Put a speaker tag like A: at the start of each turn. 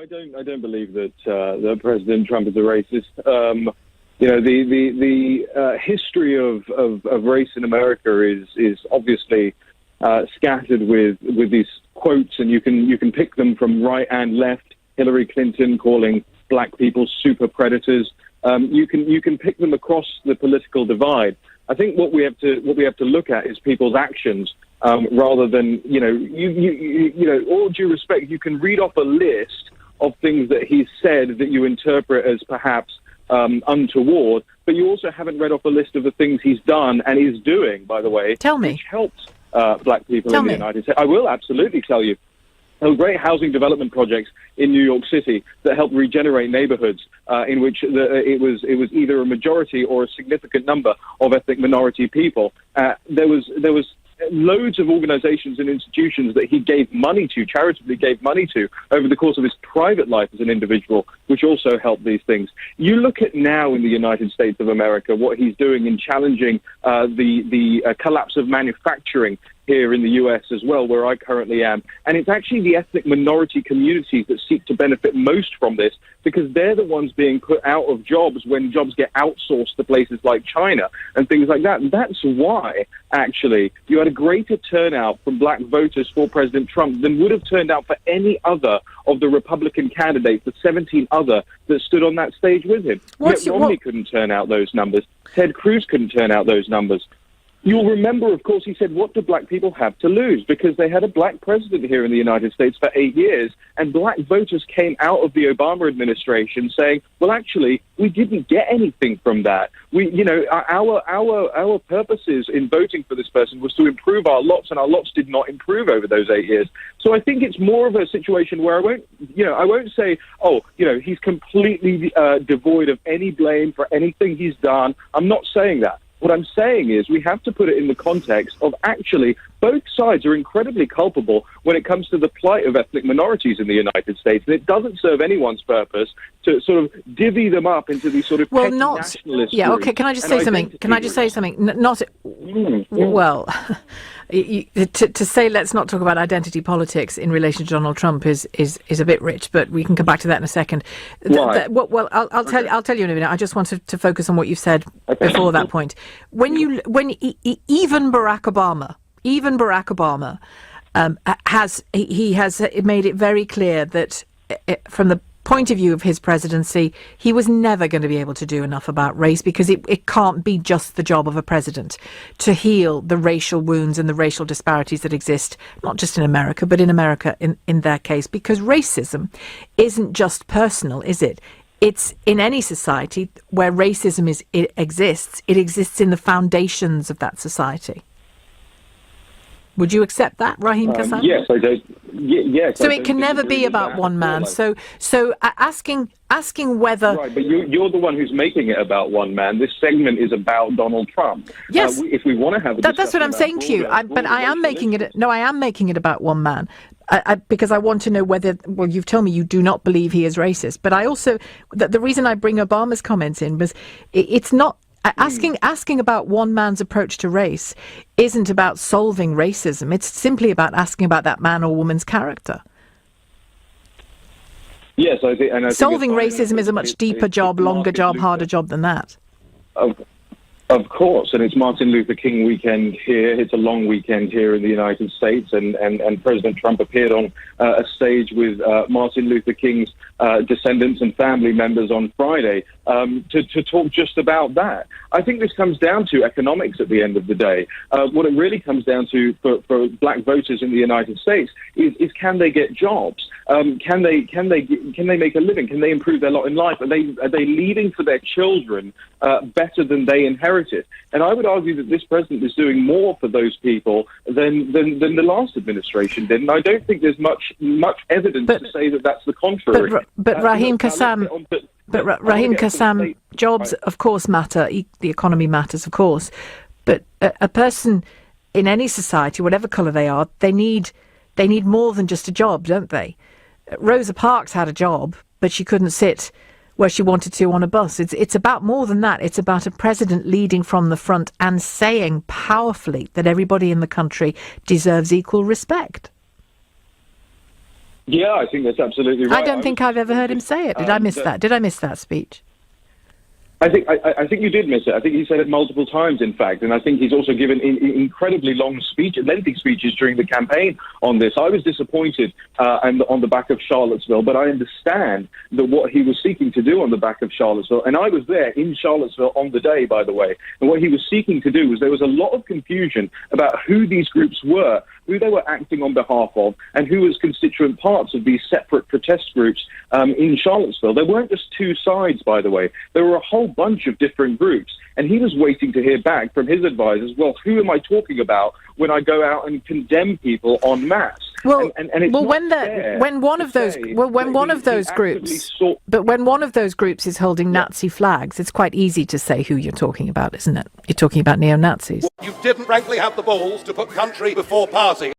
A: I don't believe that that President Trump is a racist. The history of race in America is obviously scattered with these quotes, and you can pick them from right and left. Hillary Clinton calling black people super predators. You can pick them across the political divide. I think what we have to look at is people's actions rather than all due respect. You can read off a list of things that he's said that you interpret as perhaps untoward, but you also haven't read off a list of the things he's done and is doing, by the way.
B: Tell me.
A: Which helps black people in the United States. I will absolutely tell you. There were great housing development projects in New York City that helped regenerate neighborhoods in which it was either a majority or a significant number of ethnic minority people. There was loads of organizations and institutions that he gave money to, charitably gave money to, over the course of his private life as an individual, which also helped these things. You look at now in the United States of America, what he's doing in challenging the collapse of manufacturing here in the U.S. as well, where I currently am. And it's actually the ethnic minority communities that seek to benefit most from this, because they're the ones being put out of jobs when jobs get outsourced to places like China and things like that. And that's why, actually, you had a greater turnout from black voters for President Trump than would have turned out for any other of the Republican candidates, the 17 other that stood on that stage with him. Mitt Romney couldn't turn out those numbers. Ted Cruz couldn't turn out those numbers. You'll remember, of course, he said, what do black people have to lose? Because they had a black president here in the United States for 8 years, and black voters came out of the Obama administration saying, well, actually, we didn't get anything from that. Our purposes in voting for this person was to improve our lots, and our lots did not improve over those 8 years. So I think it's more of a situation where I won't say, he's completely devoid of any blame for anything he's done. I'm not saying that. What I'm saying is we have to put it in the context of actually both sides are incredibly culpable when it comes to the plight of ethnic minorities in the United States. And it doesn't serve anyone's purpose to sort of divvy them up into these sort of petty nationalist
B: Yeah,
A: groups.
B: okay, can I just say something? Can I just say something? Well, to say let's not talk about identity politics in relation to Donald Trump is a bit rich, but we can come back to that in a second. I'll tell you in a minute. I just wanted to focus on what you said before that point. When even Barack Obama has made it very clear that from the point of view of his presidency, he was never going to be able to do enough about race, because it can't be just the job of a president to heal the racial wounds and the racial disparities that exist, not just in America, but in America in their case, because racism isn't just personal, is it? It's in any society where racism exists in the foundations of that society. Would you accept that, Raheem Kassam?
A: Yes, I do. Yes.
B: So it can never be about one man. So asking whether...
A: Right, but you're the one who's making it about one man. This segment is about Donald Trump.
B: Yes.
A: If we want to have a discussion,
B: that's what I'm saying to you. But I am making it... No, I am making it about one man. Because I want to know whether... Well, you've told me you do not believe he is racist. But I also... The reason I bring Obama's comments in was it's not... Asking about one man's approach to race isn't about solving racism. It's simply about asking about that man or woman's character.
A: Yes, I think
B: solving racism is a much deeper job, longer job, harder job than that.
A: Of course, and it's Martin Luther King weekend here. It's a long weekend here in the United States, and President Trump appeared on a stage with Martin Luther King's descendants and family members on Friday to talk just about that. I think this comes down to economics at the end of the day. What it really comes down to for black voters in the United States is can they get jobs? Can they make a living? Can they improve their lot in life? Are they leaving for their children better than they inherited? And I would argue that this president is doing more for those people than the last administration did. And I don't think there's much evidence to say that that's the contrary.
B: But Raheem Kassam, jobs of course matter. The economy matters, of course. But a person in any society, whatever colour they are, they need more than just a job, don't they? Rosa Parks had a job, but she couldn't sit where she wanted to on a bus. It's about more than that. It's about a president leading from the front and saying powerfully that everybody in the country deserves equal respect.
A: Yeah, I think that's absolutely right.
B: I don't think I've ever heard him say it. Did I miss that? Did I miss that speech?
A: I think you did miss it. I think he said it multiple times, in fact, and I think he's also given incredibly lengthy speeches during the campaign on this. I was disappointed and on the back of Charlottesville, but I understand that what he was seeking to do on the back of Charlottesville, and I was there in Charlottesville on the day, by the way, and what he was seeking to do was there was a lot of confusion about who these groups were, who they were acting on behalf of, and who was constituent parts of these separate protest groups in Charlottesville. There weren't just two sides, by the way. There were a whole bunch of different groups, and he was waiting to hear back from his advisors. Well, who am I talking about when I go out and condemn people en masse?
B: Well,
A: and it's
B: when one of those groups is holding Nazi flags, it's quite easy to say who you're talking about, isn't it? You're talking about neo-Nazis.
C: You didn't frankly have the balls to put country before party.